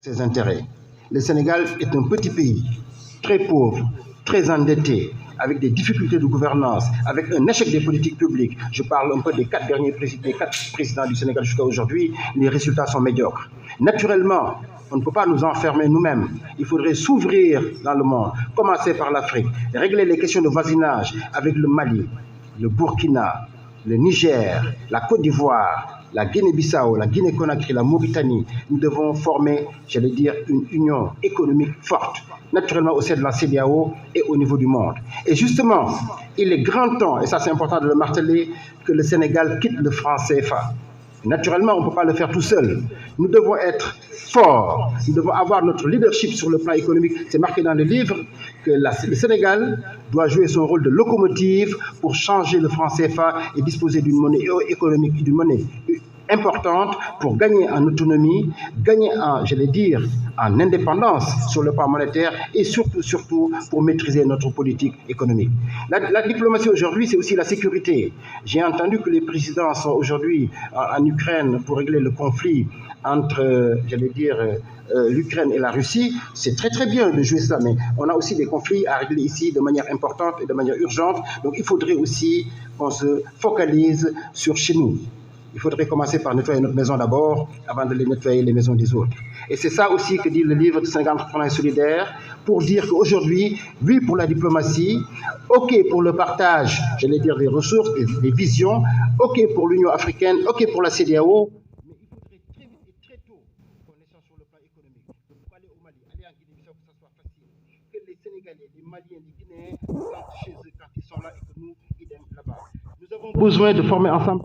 ses intérêts. Le Sénégal est un petit pays, très pauvre, très endetté, avec des difficultés de gouvernance, avec un échec des politiques publiques. Je parle un peu des quatre présidents du Sénégal jusqu'à aujourd'hui. Les résultats sont médiocres. Naturellement, on ne peut pas nous enfermer nous-mêmes. Il faudrait s'ouvrir dans le monde, commencer par l'Afrique, régler les questions de voisinage avec le Mali, le Burkina, le Niger, la Côte d'Ivoire, la Guinée-Bissau, la Guinée-Conakry, la Mauritanie. Nous devons former, j'allais dire, une union économique forte, naturellement au sein de la CEDEAO et au niveau du monde. Et justement, il est grand temps, et ça c'est important de le marteler, que le Sénégal quitte le franc CFA. Naturellement, on ne peut pas le faire tout seul. Nous devons être forts. Nous devons avoir notre leadership sur le plan économique. C'est marqué dans le livre que le Sénégal doit jouer son rôle de locomotive pour changer le franc CFA et disposer d'une monnaie économique, d'une monnaie importante pour gagner en autonomie, gagner en, j'allais dire, en indépendance sur le plan monétaire et surtout pour maîtriser notre politique économique. La diplomatie aujourd'hui, c'est aussi la sécurité. J'ai entendu que les présidents sont aujourd'hui en Ukraine pour régler le conflit entre, j'allais dire, l'Ukraine et la Russie. C'est très très bien de jouer ça, mais on a aussi des conflits à régler ici de manière importante et de manière urgente. Donc il faudrait aussi qu'on se focalise sur chez nous. Il faudrait commencer par nettoyer notre maison d'abord, avant de nettoyer les maisons des autres. Et c'est ça aussi que dit le livre de 50 entrepreneurs solidaires, pour dire qu'aujourd'hui, oui pour la diplomatie, ok pour le partage, j'allais dire des ressources, des visions, ok pour l'Union africaine, ok pour la CEDEAO, mais il faudrait très vite et très tôt qu'on échange sur le plan économique. Pour aller au Mali, aller en Guinée-Bissau, que ça soit facile. Que les Sénégalais, les Maliens, les Guinéens rentrent chez eux quand ils sont là et que nous, idem là-bas. Nous avons besoin de former ensemble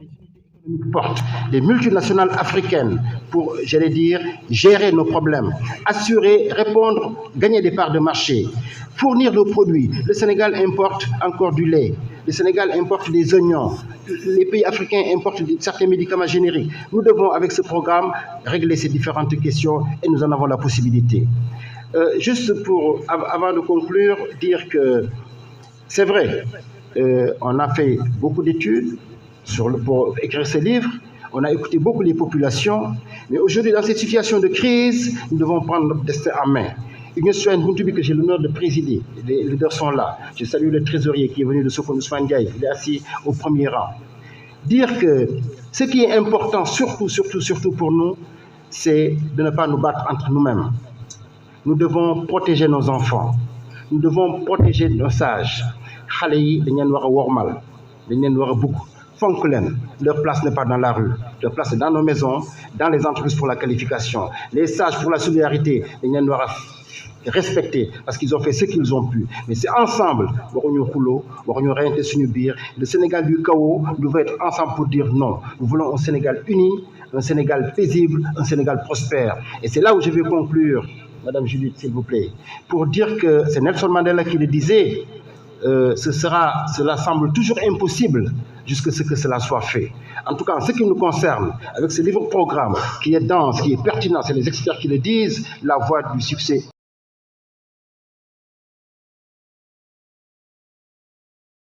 forte, des multinationales africaines pour, j'allais dire, gérer nos problèmes, assurer, répondre, gagner des parts de marché, fournir nos produits. Le Sénégal importe encore du lait, le Sénégal importe des oignons, les pays africains importent certains médicaments génériques. Nous devons, avec ce programme, régler ces différentes questions et nous en avons la possibilité. Juste pour, avant de conclure, dire que c'est vrai, on a fait beaucoup d'études, pour écrire ce livre, on a écouté beaucoup les populations, mais aujourd'hui, dans cette situation de crise, nous devons prendre notre destin en main. Union citoyenne Buntubi, que j'ai l'honneur de présider, les leaders sont là. Je salue le trésorier qui est venu de Sokone Ousmane Diaye, il est assis au premier rang. Dire que ce qui est important, surtout pour nous, c'est de ne pas nous battre entre nous-mêmes. Nous devons protéger nos enfants, nous devons protéger nos sages. Xale yi dañ leen war a wormal, dañ leen war a bugg. Leur place n'est pas dans la rue, leur place est dans nos maisons, dans les entreprises pour la qualification. Les sages pour la solidarité, ils doivent respecter parce qu'ils ont fait ce qu'ils ont pu. Mais c'est ensemble, le Sénégal du chaos, nous devons être ensemble pour dire non. Nous voulons un Sénégal uni, un Sénégal paisible, un Sénégal prospère. Et c'est là où je vais conclure, Madame Judith, s'il vous plaît, pour dire que c'est Nelson Mandela qui le disait. Cela semble toujours impossible jusqu'à ce que cela soit fait. En tout cas, en ce qui nous concerne, avec ce livre-programme qui est dense, qui est pertinent, c'est les experts qui le disent, la voie du succès